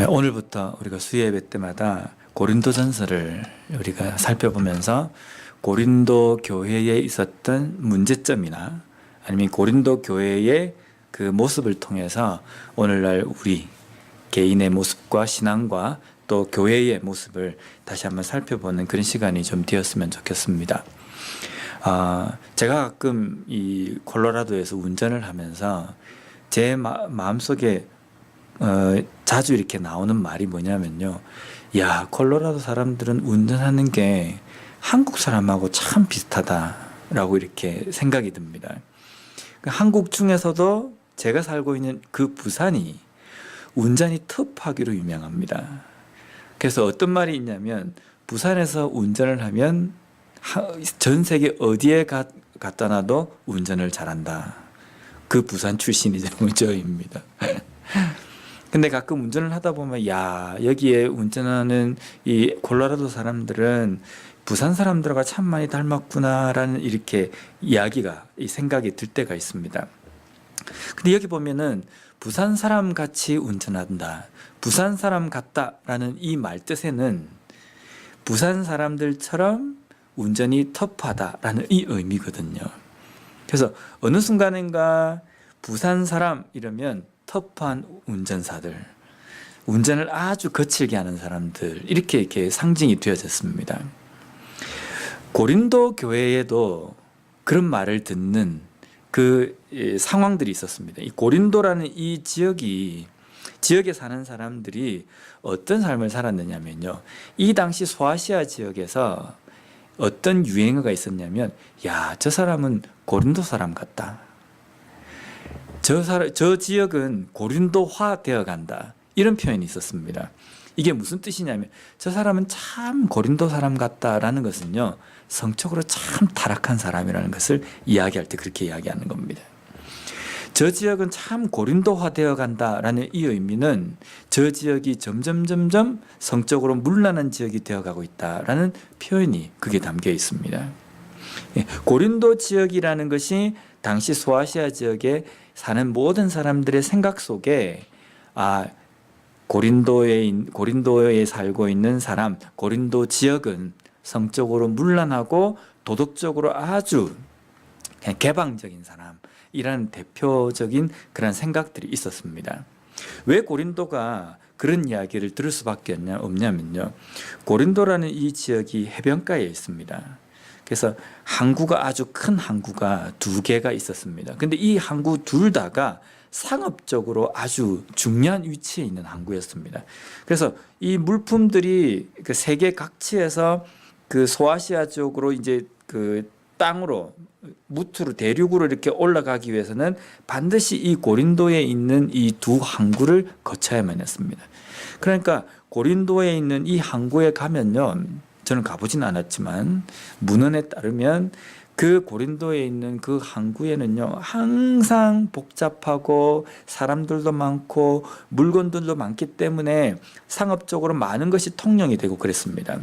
오늘부터 우리가 수요예배 때마다 고린도전서를 우리가 살펴보면서 고린도 교회에 있었던 문제점이나 아니면 고린도 교회의 그 모습을 통해서 오늘날 우리 개인의 모습과 신앙과 또 교회의 모습을 다시 한번 살펴보는 그런 시간이 좀 되었으면 좋겠습니다. 제가 가끔 이 콜로라도에서 운전을 하면서 제 마음속에 자주 이렇게 나오는 말이 뭐냐면요. 야, 콜로라도 사람들은 운전하는 게 한국 사람하고 참 비슷하다라고 이렇게 생각이 듭니다. 한국 중에서도 제가 살고 있는 그 부산이 운전이 터프하기로 유명합니다. 그래서 어떤 말이 있냐면 부산에서 운전을 하면 전 세계 어디에 갖다 놔도 운전을 잘한다. 그 부산 출신이 저입니다. 근데 가끔 운전을 하다 보면 야, 여기에 운전하는 이 콜로라도 사람들은 부산 사람들과 참 많이 닮았구나라는 이렇게 이야기가 이 생각이 들 때가 있습니다. 근데 여기 보면은 부산 사람 같이 운전한다, 부산 사람 같다라는 이 말 뜻에는 부산 사람들처럼 운전이 터프하다라는 이 의미거든요. 그래서 어느 순간인가 부산 사람 이러면 터프한 운전사들, 운전을 아주 거칠게 하는 사람들, 이렇게 상징이 되어졌습니다. 고린도 교회에도 그런 말을 듣는 그 상황들이 있었습니다. 이 고린도라는 이 지역에 사는 사람들이 어떤 삶을 살았느냐면요. 이 당시 소아시아 지역에서 어떤 유행어가 있었냐면, 야, 저 사람은 고린도 사람 같다. 저 지역은 고린도화 되어 간다. 이런 표현이 있었습니다. 이게 무슨 뜻이냐면, 저 사람은 참 고린도 사람 같다라는 것은요, 성적으로 참 타락한 사람이라는 것을 이야기할 때 그렇게 이야기하는 겁니다. 저 지역은 참 고린도화 되어 간다라는 이 의미는 저 지역이 점점 성적으로 문란한 지역이 되어 가고 있다라는 표현이 그게 담겨 있습니다. 고린도 지역이라는 것이 당시 소아시아 지역에 사는 모든 사람들의 생각 속에 고린도에 살고 있는 사람, 고린도 지역은 성적으로 문란하고 도덕적으로 아주 그냥 개방적인 사람이라는 대표적인 그런 생각들이 있었습니다. 왜 고린도가 그런 이야기를 들을 수밖에 없냐면요. 고린도라는 이 지역이 해변가에 있습니다. 그래서 항구가 아주 큰 항구가 두 개가 있었습니다. 근데 이 항구 둘 다가 상업적으로 아주 중요한 위치에 있는 항구였습니다. 그래서 이 물품들이 그 세계 각지에서 그 소아시아 쪽으로 이제 그 땅으로 무트로 대륙으로 이렇게 올라가기 위해서는 반드시 이 고린도에 있는 이 두 항구를 거쳐야만 했습니다. 그러니까 고린도에 있는 이 항구에 가면요, 저는 가보진 않았지만 문헌에 따르면 그 고린도에 있는 그 항구에는요, 항상 복잡하고 사람들도 많고 물건들도 많기 때문에 상업적으로 많은 것이 통용이 되고 그랬습니다.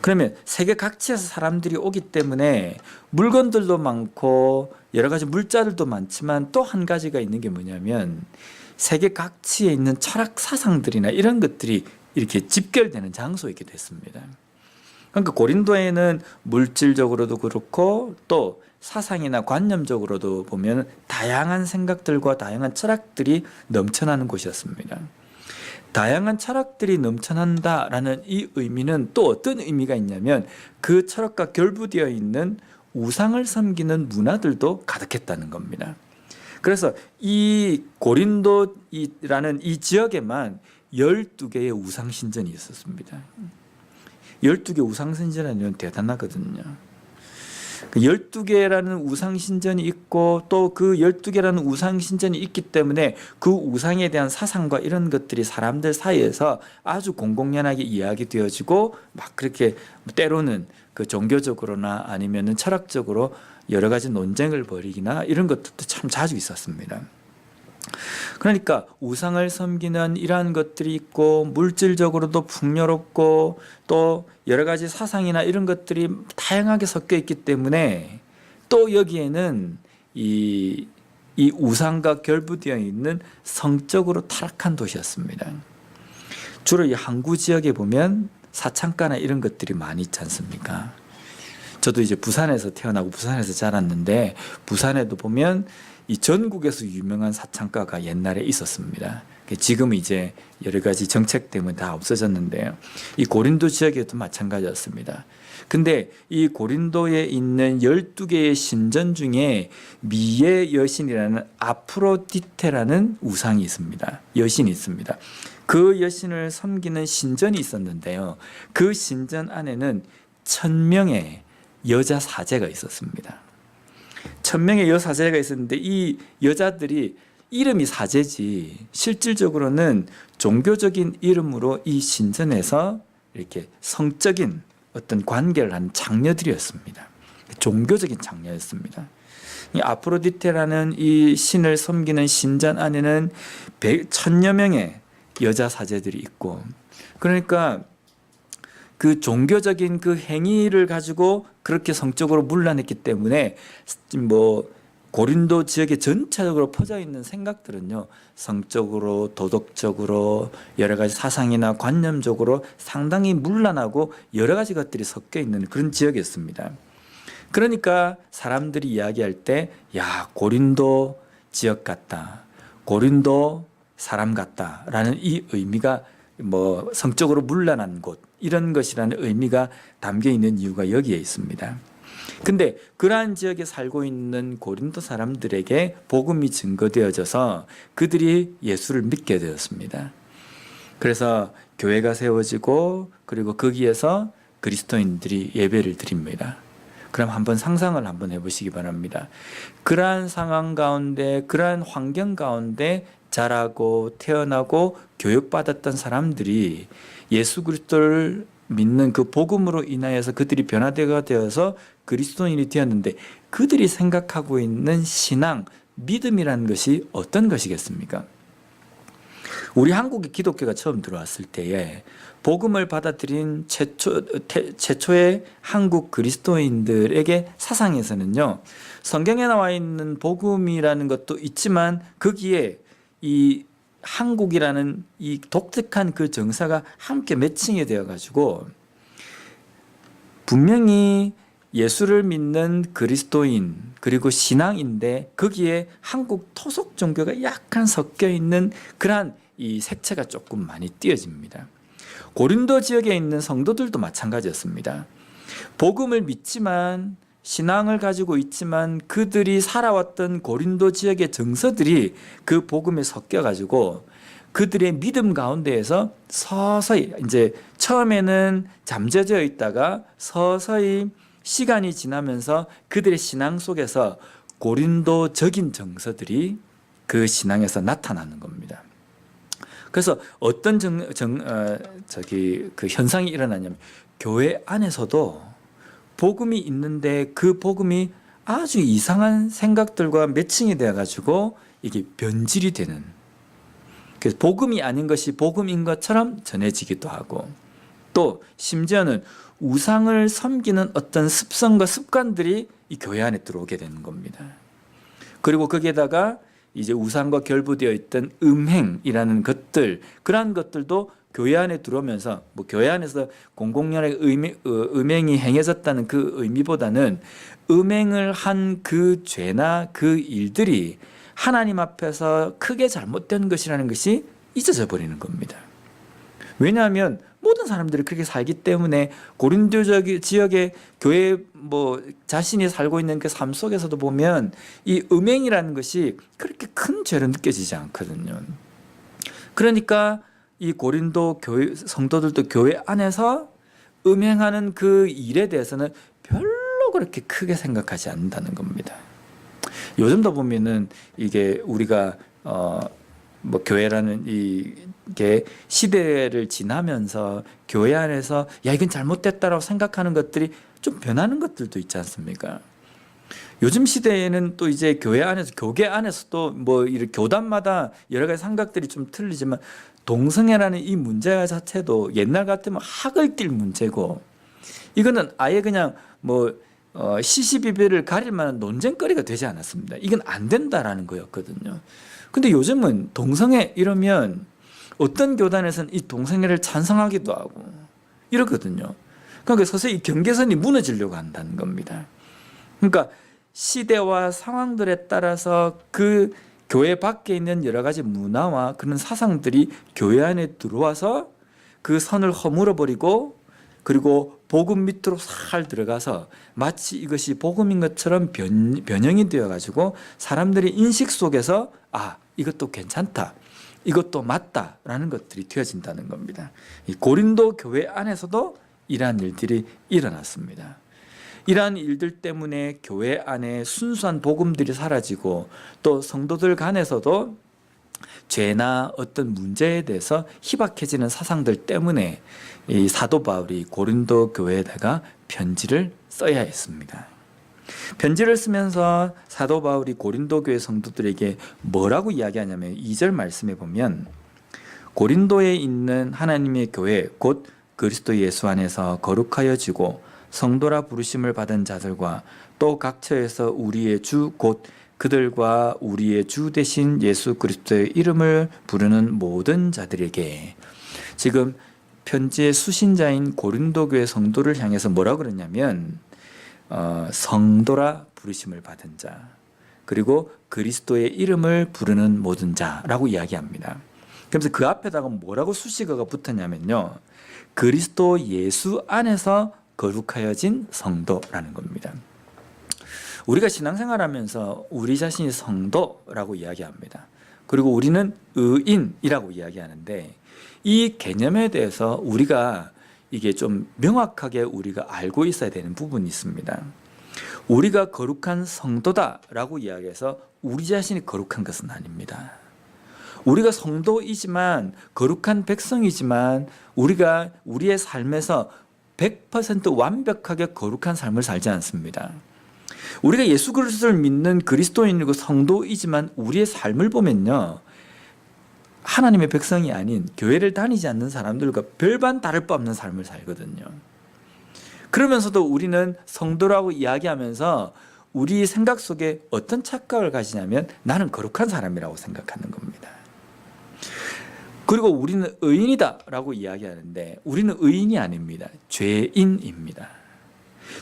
그러면 세계 각지에서 사람들이 오기 때문에 물건들도 많고 여러 가지 물자들도 많지만 또 한 가지가 있는 게 뭐냐면 세계 각지에 있는 철학 사상들이나 이런 것들이 이렇게 집결되는 장소이게 됐습니다. 그러니까 고린도에는 물질적으로도 그렇고 또 사상이나 관념적으로도 보면 다양한 생각들과 다양한 철학들이 넘쳐나는 곳이었습니다. 다양한 철학들이 넘쳐난다라는 이 의미는 또 어떤 의미가 있냐면 그 철학과 결부되어 있는 우상을 섬기는 문화들도 가득했다는 겁니다. 그래서 이 고린도라는 이 지역에만 12개의 우상신전이 있었습니다. 12개 우상신전이면 대단하거든요. 12개라는 우상신전이 있고 또 그 12개라는 우상신전이 있기 때문에 그 우상에 대한 사상과 이런 것들이 사람들 사이에서 아주 공공연하게 이야기되어지고 막 그렇게 때로는 그 종교적으로나 아니면은 철학적으로 여러 가지 논쟁을 벌이기나 이런 것들도 참 자주 있었습니다. 그러니까 우상을 섬기는 이러한 것들이 있고 물질적으로도 풍요롭고 또 여러 가지 사상이나 이런 것들이 다양하게 섞여 있기 때문에 또 여기에는 이 우상과 결부되어 있는 성적으로 타락한 도시였습니다. 주로 이 항구 지역에 보면 사창가나 이런 것들이 많이 있지 않습니까? 저도 이제 부산에서 태어나고 부산에서 자랐는데 부산에도 보면 이 전국에서 유명한 사창가가 옛날에 있었습니다. 지금 이제 여러 가지 정책 때문에 다 없어졌는데요. 이 고린도 지역에도 마찬가지였습니다. 근데 이 고린도에 있는 12개의 신전 중에 미의 여신이라는 아프로디테라는 우상이 있습니다. 여신이 있습니다. 그 여신을 섬기는 신전이 있었는데요. 그 신전 안에는 1000명의 여자 사제가 있었습니다. 1000명의 여사제가 있었는데 이 여자들이 이름이 사제지 실질적으로는 종교적인 이름으로 이 신전에서 이렇게 성적인 어떤 관계를 하는 장녀들이었습니다. 종교적인 장녀였습니다. 이 아프로디테라는 이 신을 섬기는 신전 안에는 1000여 명의 여자 사제들이 있고, 그러니까 그 종교적인 그 행위를 가지고 그렇게 성적으로 문란했기 때문에 뭐 고린도 지역에 전체적으로 퍼져 있는 생각들은요, 성적으로 도덕적으로 여러 가지 사상이나 관념적으로 상당히 문란하고 여러 가지 것들이 섞여 있는 그런 지역이었습니다. 그러니까 사람들이 이야기할 때, 야, 고린도 지역 같다, 고린도 사람 같다라는 이 의미가 뭐 성적으로 문란한 곳, 이런 것이라는 의미가 담겨 있는 이유가 여기에 있습니다. 근데 그러한 지역에 살고 있는 고린도 사람들에게 복음이 증거되어져서 그들이 예수를 믿게 되었습니다. 그래서 교회가 세워지고, 그리고 거기에서 그리스도인들이 예배를 드립니다. 그럼 한번 상상을 한번 해보시기 바랍니다. 그러한 상황 가운데, 그러한 환경 가운데 자라고 태어나고 교육받았던 사람들이 예수 그리스도를 믿는 그 복음으로 인하여서 그들이 변화되가 되어서 그리스도인이 되었는데, 그들이 생각하고 있는 신앙, 믿음이라는 것이 어떤 것이겠습니까? 우리 한국의 기독교가 처음 들어왔을 때에 복음을 받아들인 최초의 한국 그리스도인들에게 사상에서는요, 성경에 나와 있는 복음이라는 것도 있지만 거기에 이 한국이라는 이 독특한 그 정사가 함께 매칭이 되어 가지고 분명히 예수를 믿는 그리스도인 그리고 신앙인데 거기에 한국 토속 종교가 약간 섞여 있는 그러한 이 색채가 조금 많이 띄어집니다. 고린도 지역에 있는 성도들도 마찬가지였습니다. 복음을 믿지만, 신앙을 가지고 있지만 그들이 살아왔던 고린도 지역의 정서들이 그 복음에 섞여 가지고 그들의 믿음 가운데에서 서서히, 이제 처음에는 잠재되어 있다가 서서히 시간이 지나면서 그들의 신앙 속에서 고린도적인 정서들이 그 신앙에서 나타나는 겁니다. 그래서 어떤 그 현상이 일어나냐면, 교회 안에서도 복음이 있는데 그 복음이 아주 이상한 생각들과 매칭이 되어 가지고 이게 변질이 되는, 그래서 복음이 아닌 것이 복음인 것처럼 전해지기도 하고, 또 심지어는 우상을 섬기는 어떤 습성과 습관들이 이 교회 안에 들어오게 되는 겁니다. 그리고 거기에다가 이제 우상과 결부되어 있던 음행이라는 것들, 그러한 것들도 교회 안에 들어오면서, 뭐 교회 안에서 공공연하게 음행이 행해졌다는 그 의미보다는 음행을 한 그 죄나 그 일들이 하나님 앞에서 크게 잘못된 것이라는 것이 잊어져 버리는 겁니다. 왜냐하면 모든 사람들이 그렇게 살기 때문에 고린도 지역의 교회 뭐 자신이 살고 있는 그 삶 속에서도 보면 이 음행이라는 것이 그렇게 큰 죄로 느껴지지 않거든요. 그러니까 이 고린도 교회 성도들도 교회 안에서 음행하는 그 일에 대해서는 별로 그렇게 크게 생각하지 않는다는 겁니다. 요즘도 보면은 이게 우리가 뭐 교회라는 이게 시대를 지나면서 교회 안에서 야, 이건 잘못됐다라고 생각하는 것들이 좀 변하는 것들도 있지 않습니까? 요즘 시대에는 또 이제 교회 안에서, 교계 안에서도 뭐 이렇게 교단마다 여러 가지 생각들이 좀 틀리지만 동성애라는 이 문제 자체도 옛날 같으면 학을 띨 문제고, 이거는 아예 그냥 뭐 시시비비를 가릴 만한 논쟁거리가 되지 않았습니다. 이건 안 된다라는 거였거든요. 근데 요즘은 동성애 이러면 어떤 교단에서는 이 동성애를 찬성하기도 하고 이렇거든요. 그러니까 서서히 이 경계선이 무너지려고 한다는 겁니다. 그러니까 시대와 상황들에 따라서 그 교회 밖에 있는 여러 가지 문화와 그런 사상들이 교회 안에 들어와서 그 선을 허물어 버리고, 그리고 복음 밑으로 살 들어가서 마치 이것이 복음인 것처럼 변형이 되어가지고 사람들이 인식 속에서 이것도 괜찮다, 이것도 맞다라는 것들이 되어진다는 겁니다. 이 고린도 교회 안에서도 이러한 일들이 일어났습니다. 이러한 일들 때문에 교회 안에 순수한 복음들이 사라지고, 또 성도들 간에서도 죄나 어떤 문제에 대해서 희박해지는 사상들 때문에 이 사도 바울이 고린도 교회에다가 편지를 써야 했습니다. 편지를 쓰면서 사도 바울이 고린도 교회 성도들에게 뭐라고 이야기하냐면 2절 말씀에 보면, 고린도에 있는 하나님의 교회 곧 그리스도 예수 안에서 거룩하여지고 성도라 부르심을 받은 자들과 또 각처에서 우리의 주 곧 그들과 우리의 주 되신 예수 그리스도의 이름을 부르는 모든 자들에게, 지금 편지의 수신자인 고린도 교회 성도를 향해서 뭐라 그러냐면 성도라 부르심을 받은 자, 그리고 그리스도의 이름을 부르는 모든 자라고 이야기합니다. 그래서 그 앞에다가 뭐라고 수식어가 붙었냐면요, 그리스도 예수 안에서 거룩하여진 성도라는 겁니다. 우리가 신앙생활하면서 우리 자신이 성도라고 이야기합니다. 그리고 우리는 의인이라고 이야기하는데, 이 개념에 대해서 우리가 이게 좀 명확하게 우리가 알고 있어야 되는 부분이 있습니다. 우리가 거룩한 성도다라고 이야기해서 우리 자신이 거룩한 것은 아닙니다. 우리가 성도이지만, 거룩한 백성이지만, 우리가 우리의 삶에서 100% 완벽하게 거룩한 삶을 살지 않습니다. 우리가 예수 그리스도를 믿는 그리스도인이고 성도이지만 우리의 삶을 보면요, 하나님의 백성이 아닌 교회를 다니지 않는 사람들과 별반 다를 바 없는 삶을 살거든요. 그러면서도 우리는 성도라고 이야기하면서 우리 생각 속에 어떤 착각을 가지냐면 나는 거룩한 사람이라고 생각하는 겁니다. 그리고 우리는 의인이다 라고 이야기하는데 우리는 의인이 아닙니다. 죄인입니다.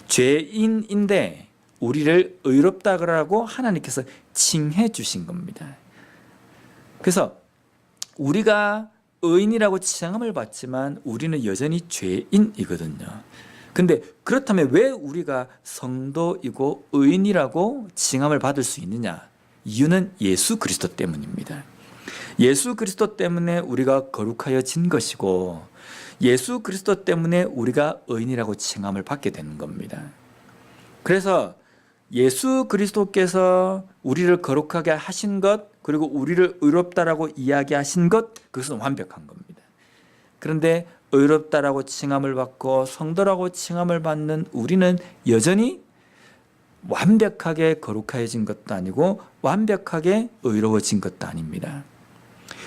죄인인데 우리를 의롭다고 하나님께서 칭해 주신 겁니다. 그래서 우리가 의인이라고 칭함을 받지만 우리는 여전히 죄인이거든요. 근데 그렇다면 왜 우리가 성도이고 의인이라고 칭함을 받을 수 있느냐? 이유는 예수 그리스도 때문입니다. 예수 그리스도 때문에 우리가 거룩하여진 것이고, 예수 그리스도 때문에 우리가 의인이라고 칭함을 받게 되는 겁니다. 그래서 예수 그리스도께서 우리를 거룩하게 하신 것, 그리고 우리를 의롭다라고 이야기하신 것, 그것은 완벽한 겁니다. 그런데 의롭다라고 칭함을 받고 성도라고 칭함을 받는 우리는 여전히 완벽하게 거룩해진 것도 아니고 완벽하게 의로워진 것도 아닙니다.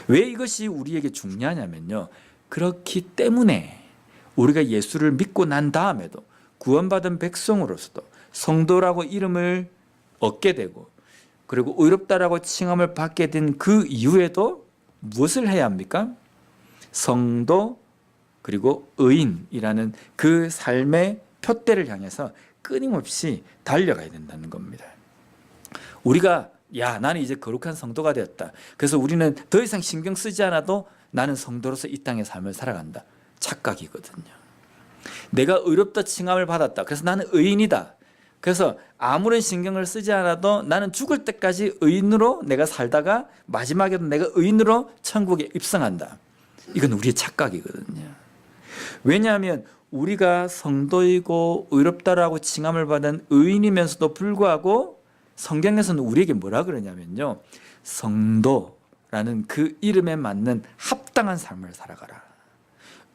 왜 이것이 우리에게 중요하냐면요, 그렇기 때문에 우리가 예수를 믿고 난 다음에도 구원받은 백성으로서도 성도라고 이름을 얻게 되고, 그리고 의롭다라고 칭함을 받게 된 그 이후에도 무엇을 해야 합니까? 성도 그리고 의인이라는 그 삶의 표대를 향해서 끊임없이 달려가야 된다는 겁니다. 우리가 나는 이제 거룩한 성도가 되었다, 그래서 우리는 더 이상 신경 쓰지 않아도 나는 성도로서 이 땅의 삶을 살아간다, 착각이거든요. 내가 의롭다 칭함을 받았다, 그래서 나는 의인이다, 그래서 아무런 신경을 쓰지 않아도 나는 죽을 때까지 의인으로 내가 살다가 마지막에도 내가 의인으로 천국에 입성한다, 이건 우리의 착각이거든요. 왜냐하면 우리가 성도이고 의롭다라고 칭함을 받은 의인이면서도 불구하고 성경에서는 우리에게 뭐라 그러냐면요, 성도라는 그 이름에 맞는 합당한 삶을 살아가라.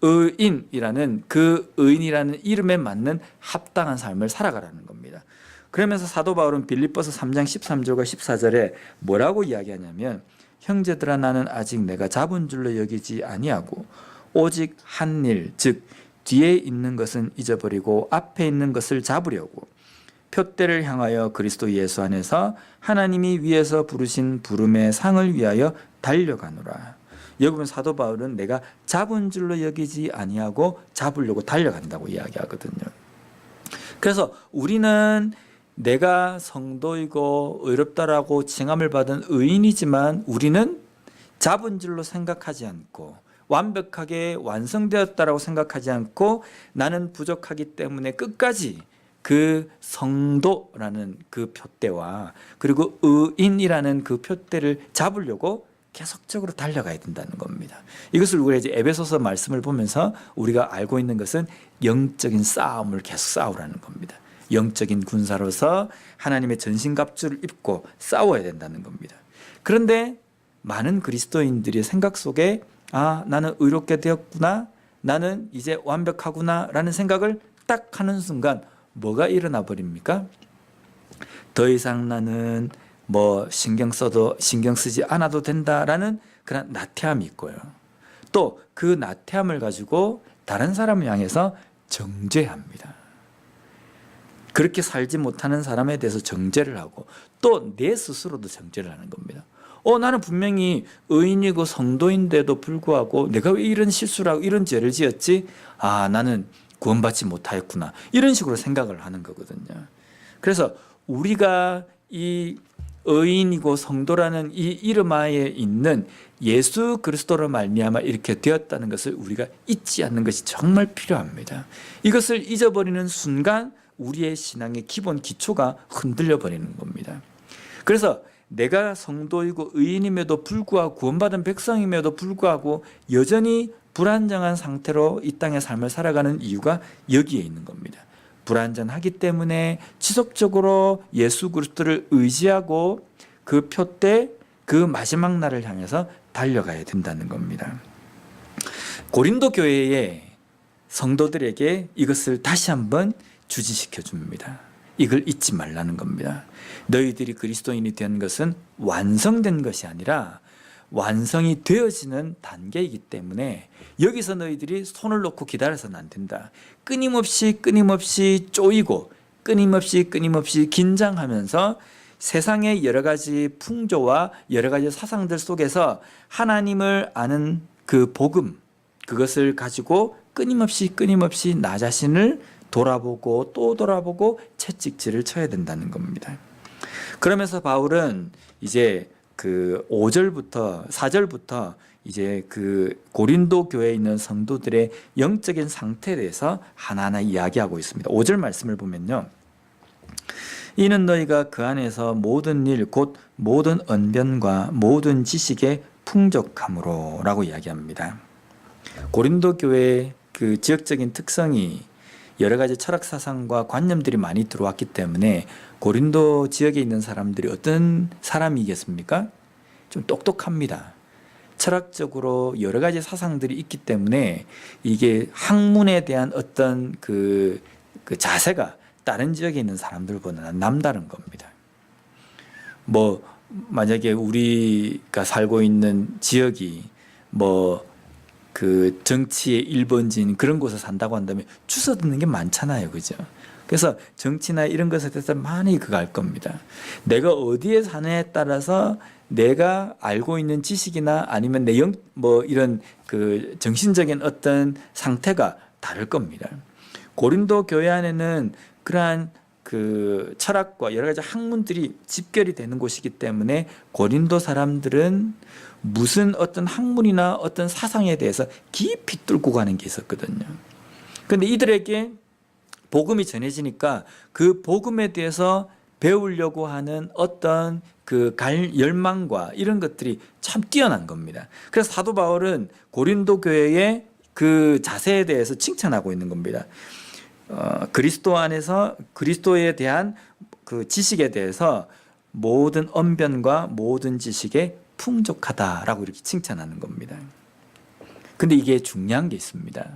의인이라는 그 의인이라는 이름에 맞는 합당한 삶을 살아가라는 겁니다. 그러면서 사도 바울은 빌립보서 3장 13절과 14절에 뭐라고 이야기하냐면, 형제들아 나는 아직 내가 잡은 줄로 여기지 아니하고 오직 한 일, 즉 뒤에 있는 것은 잊어버리고 앞에 있는 것을 잡으려고 표대를 향하여 그리스도 예수 안에서 하나님이 위에서 부르신 부름의 상을 위하여 달려가노라. 여기 보면 사도 바울은 내가 잡은 줄로 여기지 아니하고 잡으려고 달려간다고 이야기하거든요. 그래서 우리는 내가 성도이고 의롭다라고 칭함을 받은 의인이지만 우리는 잡은 줄로 생각하지 않고 완벽하게 완성되었다라고 생각하지 않고 나는 부족하기 때문에 끝까지 그 성도라는 그 표대와 그리고 의인이라는 그 표대를 잡으려고 계속적으로 달려가야 된다는 겁니다. 이것을 우리가 이제 에베소서 말씀을 보면서 우리가 알고 있는 것은 영적인 싸움을 계속 싸우라는 겁니다. 영적인 군사로서 하나님의 전신갑주를 입고 싸워야 된다는 겁니다. 그런데 많은 그리스도인들의 생각 속에 나는 의롭게 되었구나, 나는 이제 완벽하구나 라는 생각을 딱 하는 순간 뭐가 일어나 버립니까? 더 이상 나는 뭐 신경 쓰지 않아도 된다라는 그런 나태함이 있고요. 또 그 나태함을 가지고 다른 사람을 향해서 정죄합니다. 그렇게 살지 못하는 사람에 대해서 정죄를 하고 또 내 스스로도 정죄를 하는 겁니다. 나는 분명히 의인이고 성도인데도 불구하고 내가 왜 이런 실수를 하고 이런 죄를 지었지? 나는 구원받지 못하였구나. 이런 식으로 생각을 하는 거거든요. 그래서 우리가 이 의인이고 성도라는 이 이름 하에 있는 예수 그리스도로 말미암아 이렇게 되었다는 것을 우리가 잊지 않는 것이 정말 필요합니다. 이것을 잊어버리는 순간 우리의 신앙의 기본 기초가 흔들려 버리는 겁니다. 그래서 내가 성도이고 의인임에도 불구하고 구원받은 백성임에도 불구하고 여전히 불안정한 상태로 이 땅의 삶을 살아가는 이유가 여기에 있는 겁니다. 불안전하기 때문에 지속적으로 예수 그리스도를 의지하고 그 표대 그 마지막 날을 향해서 달려가야 된다는 겁니다. 고린도 교회의 성도들에게 이것을 다시 한번 주지시켜 줍니다. 이걸 잊지 말라는 겁니다. 너희들이 그리스도인이 된 것은 완성된 것이 아니라 완성이 되어지는 단계이기 때문에 여기서 너희들이 손을 놓고 기다려서는 안 된다. 끊임없이 쪼이고 끊임없이 긴장하면서 세상의 여러 가지 풍조와 여러 가지 사상들 속에서 하나님을 아는 그 복음, 그것을 가지고 끊임없이 나 자신을 돌아보고 또 돌아보고 채찍질을 쳐야 된다는 겁니다. 그러면서 바울은 이제 그 4절부터 이제 그 고린도 교회에 있는 성도들의 영적인 상태에 대해서 하나하나 이야기하고 있습니다. 5절 말씀을 보면요. 이는 너희가 그 안에서 모든 일 곧 모든 언변과 모든 지식에 풍족함으로 라고 이야기합니다. 고린도 교회의 그 지역적인 특성이 여러 가지 철학 사상과 관념들이 많이 들어왔기 때문에 고린도 지역에 있는 사람들이 어떤 사람이겠습니까? 좀 똑똑합니다. 철학적으로 여러 가지 사상들이 있기 때문에 이게 학문에 대한 어떤 그 자세가 다른 지역에 있는 사람들보다는 남다른 겁니다. 뭐 만약에 우리가 살고 있는 지역이 그 정치의 1번지인 그런 곳에 산다고 한다면 주워 듣는 게 많잖아요. 그죠? 그래서 정치나 이런 것에 대해서 많이 그거 알 겁니다. 내가 어디에 사느냐에 따라서 내가 알고 있는 지식이나 아니면 내 이런 그 정신적인 어떤 상태가 다를 겁니다. 고린도 교회 안에는 그러한 그 철학과 여러 가지 학문들이 집결이 되는 곳이기 때문에 고린도 사람들은 무슨 어떤 학문이나 어떤 사상에 대해서 깊이 뚫고 가는 게 있었거든요. 그런데 이들에게 복음이 전해지니까 그 복음에 대해서 배우려고 하는 어떤 그 열망과 이런 것들이 참 뛰어난 겁니다. 그래서 사도 바울은 고린도 교회의 그 자세에 대해서 칭찬하고 있는 겁니다. 그리스도 안에서 그리스도에 대한 그 지식에 대해서 모든 언변과 모든 지식에 풍족하다라고 이렇게 칭찬하는 겁니다. 근데 이게 중요한 게 있습니다.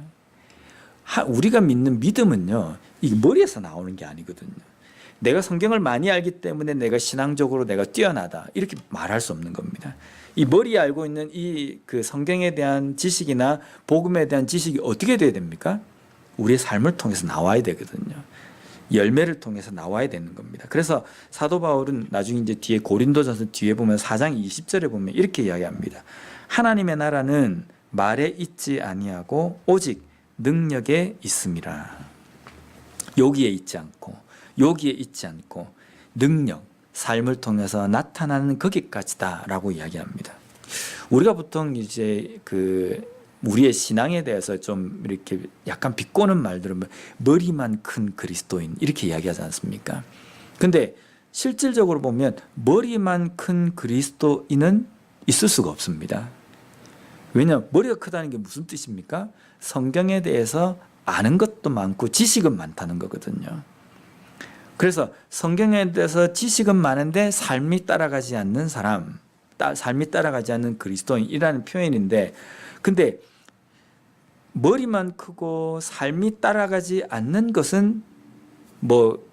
우리가 믿는 믿음은요, 이게 머리에서 나오는 게 아니거든요. 내가 성경을 많이 알기 때문에 내가 신앙적으로 내가 뛰어나다 이렇게 말할 수 없는 겁니다. 이 머리에 알고 있는 이 그 성경에 대한 지식이나 복음에 대한 지식이 어떻게 돼야 됩니까? 우리의 삶을 통해서 나와야 되거든요. 열매를 통해서 나와야 되는 겁니다. 그래서 사도 바울은 나중에 이제 뒤에 고린도전서 뒤에 보면 4장 20절에 보면 이렇게 이야기합니다. 하나님의 나라는 말에 있지 아니하고 오직 능력에 있음이라. 여기에 있지 않고 능력, 삶을 통해서 나타나는 거기까지다라고 이야기합니다. 우리가 보통 이제 우리의 신앙에 대해서 좀 이렇게 약간 비꼬는 말들은 머리만 큰 그리스도인 이렇게 이야기하지 않습니까? 근데 실질적으로 보면 머리만 큰 그리스도인은 있을 수가 없습니다. 왜냐하면 머리가 크다는 게 무슨 뜻입니까? 성경에 대해서 아는 것도 많고 지식은 많다는 거거든요. 그래서 성경에 대해서 지식은 많은데 삶이 따라가지 않는 사람, 삶이 따라가지 않는 그리스도인이라는 표현인데, 근데 머리만 크고 삶이 따라가지 않는 것은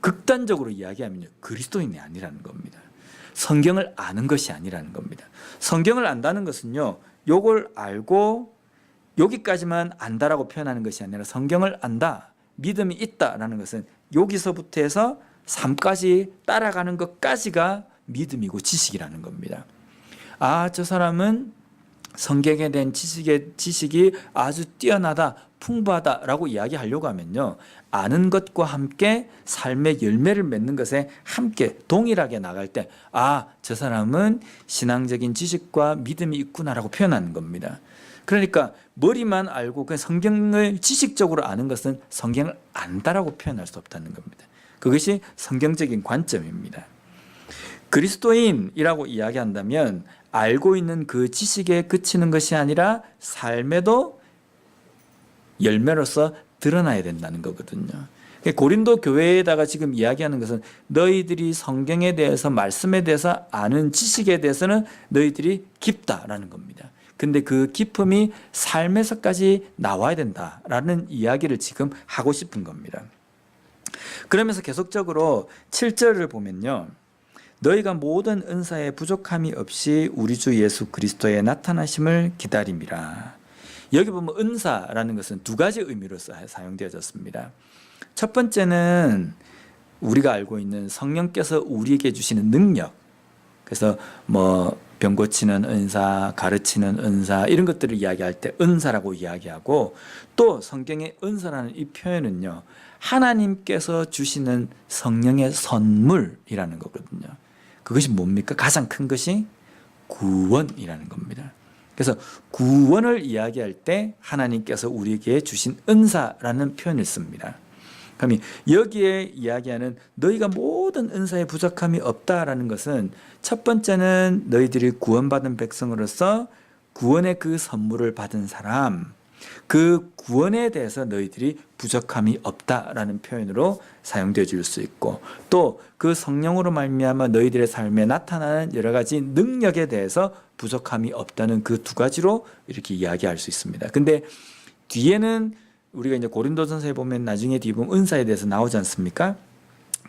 극단적으로 이야기하면요, 그리스도인이 아니라는 겁니다. 성경을 아는 것이 아니라는 겁니다. 성경을 안다는 것은요, 요걸 알고 여기까지만 안다라고 표현하는 것이 아니라 성경을 안다, 믿음이 있다라는 것은 여기서부터 해서 삶까지 따라가는 것까지가 믿음이고 지식이라는 겁니다. 저 사람은 성경에 대한 지식이 아주 뛰어나다, 풍부하다라고 이야기하려고 하면요, 아는 것과 함께 삶의 열매를 맺는 것에 함께 동일하게 나갈 때, 저 사람은 신앙적인 지식과 믿음이 있구나라고 표현하는 겁니다. 그러니까 머리만 알고 그냥 성경을 지식적으로 아는 것은 성경을 안다라고 표현할 수 없다는 겁니다. 그것이 성경적인 관점입니다. 그리스도인이라고 이야기한다면 알고 있는 그 지식에 그치는 것이 아니라 삶에도 열매로서 드러나야 된다는 거거든요. 고린도 교회에다가 지금 이야기하는 것은 너희들이 성경에 대해서, 말씀에 대해서 아는 지식에 대해서는 너희들이 깊다라는 겁니다. 근데 그 깊음이 삶에서까지 나와야 된다라는 이야기를 지금 하고 싶은 겁니다. 그러면서 계속적으로 7절을 보면요, 너희가 모든 은사에 부족함이 없이 우리 주 예수 그리스도의 나타나심을 기다림이라. 여기 보면 은사라는 것은 두 가지 의미로 사용되어졌습니다. 첫 번째는 우리가 알고 있는 성령께서 우리에게 주시는 능력, 그래서 병 고치는 은사, 가르치는 은사, 이런 것들을 이야기할 때 은사라고 이야기하고, 또 성경의 은사라는 이 표현은요, 하나님께서 주시는 성령의 선물이라는 거거든요. 그것이 뭡니까? 가장 큰 것이 구원이라는 겁니다. 그래서 구원을 이야기할 때 하나님께서 우리에게 주신 은사라는 표현을 씁니다. 그럼 여기에 이야기하는 너희가 모든 은사에 부족함이 없다라는 것은, 첫 번째는 너희들이 구원받은 백성으로서 구원의 그 선물을 받은 사람, 그 구원에 대해서 너희들이 부족함이 없다라는 표현으로 사용되어 줄 수 있고, 또 그 성령으로 말미암아 너희들의 삶에 나타나는 여러 가지 능력에 대해서 부족함이 없다는 그 두 가지로 이렇게 이야기할 수 있습니다. 근데 뒤에는 우리가 이제 고린도전서에 보면 나중에 뒤에 보면 은사에 대해서 나오지 않습니까?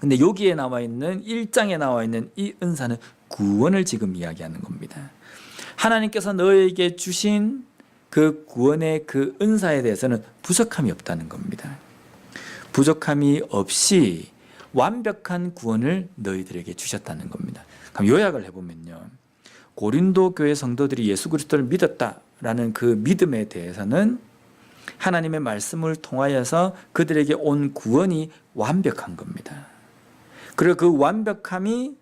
근데 여기에 나와 있는 1장에 나와 있는 이 은사는 구원을 지금 이야기하는 겁니다. 하나님께서 너에게 주신 그 구원의 그 은사에 대해서는 부족함이 없다는 겁니다. 부족함이 없이 완벽한 구원을 너희들에게 주셨다는 겁니다. 그럼 요약을 해보면요, 고린도 교회 성도들이 예수 그리스도를 믿었다라는 그 믿음에 대해서는 하나님의 말씀을 통하여서 그들에게 온 구원이 완벽한 겁니다. 그리고 그 완벽함이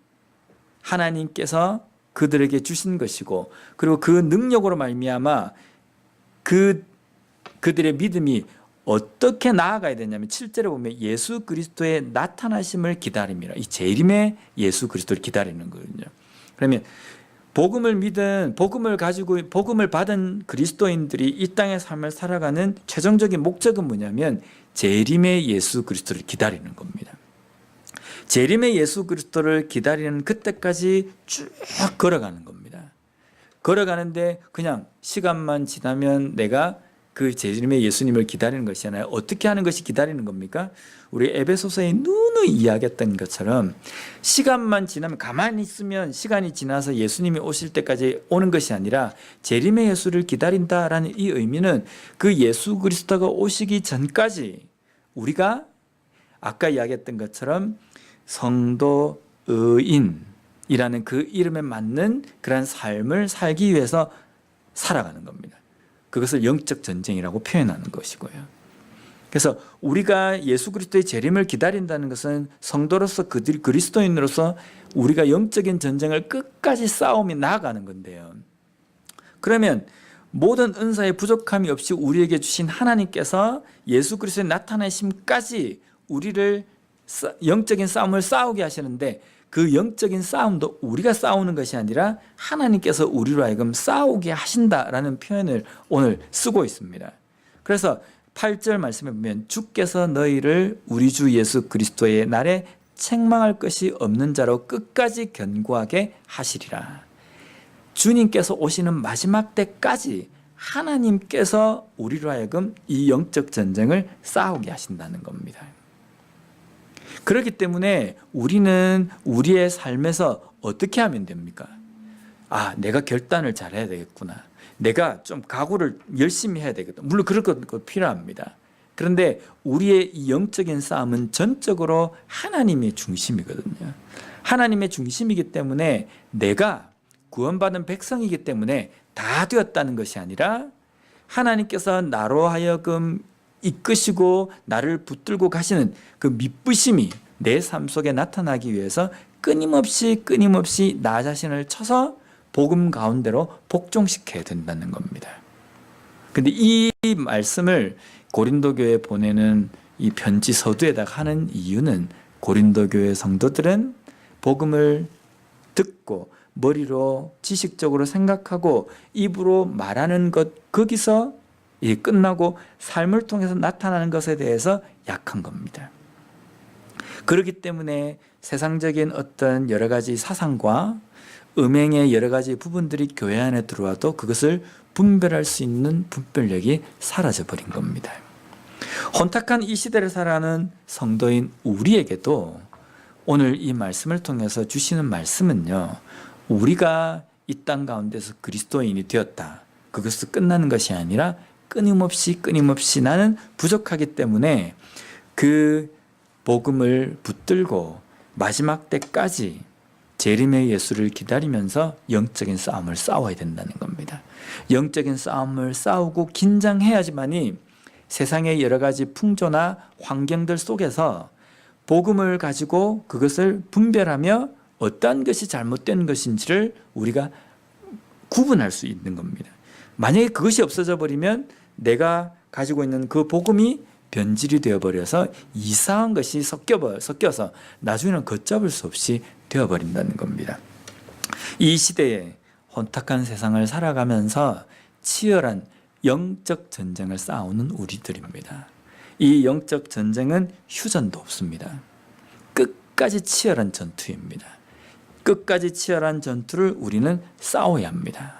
하나님께서 그들에게 주신 것이고, 그리고 그 능력으로 말미암아 그들의 믿음이 어떻게 나아가야 되냐면 7절에 보면 예수 그리스도의 나타나심을 기다림이라, 이 재림의 예수 그리스도를 기다리는 거거든요. 그러면 복음을 믿은, 복음을 받은 그리스도인들이 이 땅의 삶을 살아가는 최종적인 목적은 뭐냐면 재림의 예수 그리스도를 기다리는 겁니다. 재림의 예수 그리스도를 기다리는 그때까지 쭉 걸어가는 겁니다. 걸어가는데 그냥 시간만 지나면 내가 그 재림의 예수님을 기다리는 것이 아니라 어떻게 하는 것이 기다리는 겁니까? 우리 에베소서에 누누이 이야기했던 것처럼 시간만 지나면, 가만히 있으면 시간이 지나서 예수님이 오실 때까지 오는 것이 아니라 재림의 예수를 기다린다라는 이 의미는 그 예수 그리스도가 오시기 전까지 우리가 아까 이야기했던 것처럼 성도 의인이라는 그 이름에 맞는 그런 삶을 살기 위해서 살아가는 겁니다. 그것을 영적 전쟁이라고 표현하는 것이고요. 그래서 우리가 예수 그리스도의 재림을 기다린다는 것은 성도로서 그리스도인으로서 우리가 영적인 전쟁을 끝까지 싸우며 나아가는 건데요. 그러면 모든 은사의 부족함이 없이 우리에게 주신 하나님께서 예수 그리스도의 나타나심까지 우리를 영적인 싸움을 싸우게 하시는데, 그 영적인 싸움도 우리가 싸우는 것이 아니라 하나님께서 우리로 하여금 싸우게 하신다라는 표현을 오늘 쓰고 있습니다. 그래서 8절 말씀에 보면 주께서 너희를 우리 주 예수 그리스도의 날에 책망할 것이 없는 자로 끝까지 견고하게 하시리라. 주님께서 오시는 마지막 때까지 하나님께서 우리로 하여금 이 영적 전쟁을 싸우게 하신다는 겁니다. 그렇기 때문에 우리는 우리의 삶에서 어떻게 하면 됩니까? 내가 결단을 잘해야 되겠구나. 내가 좀 각오를 열심히 해야 되겠다. 물론 그럴 것 필요합니다. 그런데 우리의 이 영적인 싸움은 전적으로 하나님의 중심이거든요. 하나님의 중심이기 때문에 내가 구원받은 백성이기 때문에 다 되었다는 것이 아니라 하나님께서 나로 하여금 이끄시고 나를 붙들고 가시는 그 믿부심이 내 삶 속에 나타나기 위해서 끊임없이 나 자신을 쳐서 복음 가운데로 복종시켜야 된다는 겁니다. 근데 이 말씀을 고린도 교회에 보내는 이 편지 서두에다가 하는 이유는 고린도 교회 성도들은 복음을 듣고 머리로 지식적으로 생각하고 입으로 말하는 것, 거기서 끝나고 삶을 통해서 나타나는 것에 대해서 약한 겁니다. 그렇기 때문에 세상적인 어떤 여러 가지 사상과 음행의 여러 가지 부분들이 교회 안에 들어와도 그것을 분별할 수 있는 분별력이 사라져버린 겁니다. 혼탁한 이 시대를 살아가는 성도인 우리에게도 오늘 이 말씀을 통해서 주시는 말씀은요, 우리가 이 땅 가운데서 그리스도인이 되었다, 그것도 끝나는 것이 아니라 끊임없이 나는 부족하기 때문에 그 복음을 붙들고 마지막 때까지 재림의 예수를 기다리면서 영적인 싸움을 싸워야 된다는 겁니다. 영적인 싸움을 싸우고 긴장해야지만이 세상의 여러 가지 풍조나 환경들 속에서 복음을 가지고 그것을 분별하며 어떤 것이 잘못된 것인지를 우리가 구분할 수 있는 겁니다. 만약에 그것이 없어져 버리면 내가 가지고 있는 그 복음이 변질이 되어버려서 이상한 것이 섞여서 나중에는 걷잡을 수 없이 되어버린다는 겁니다. 이 시대에 혼탁한 세상을 살아가면서 치열한 영적 전쟁을 싸우는 우리들입니다. 이 영적 전쟁은 휴전도 없습니다. 끝까지 치열한 전투입니다. 끝까지 치열한 전투를 우리는 싸워야 합니다.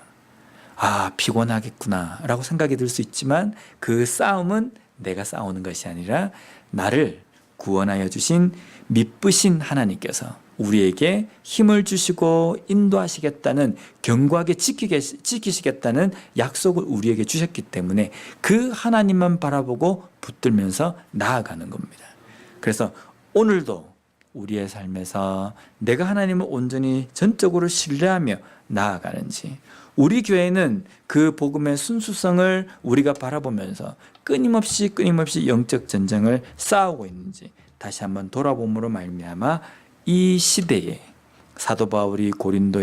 피곤하겠구나 라고 생각이 들 수 있지만 그 싸움은 내가 싸우는 것이 아니라 나를 구원하여 주신 믿으신 하나님께서 우리에게 힘을 주시고 인도하시겠다는, 견고하게 지키시겠다는 약속을 우리에게 주셨기 때문에 그 하나님만 바라보고 붙들면서 나아가는 겁니다. 그래서 오늘도 우리의 삶에서 내가 하나님을 온전히 전적으로 신뢰하며 나아가는지, 우리 교회는 그 복음의 순수성을 우리가 바라보면서 끊임없이 영적 전쟁을 싸우고 있는지 다시 한번 돌아봄으로 말미암아 이 시대에 사도 바울이 고린도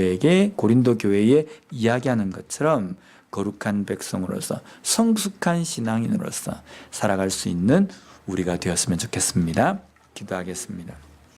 교회에 이야기하는 것처럼 거룩한 백성으로서 성숙한 신앙인으로서 살아갈 수 있는 우리가 되었으면 좋겠습니다. 기도하겠습니다.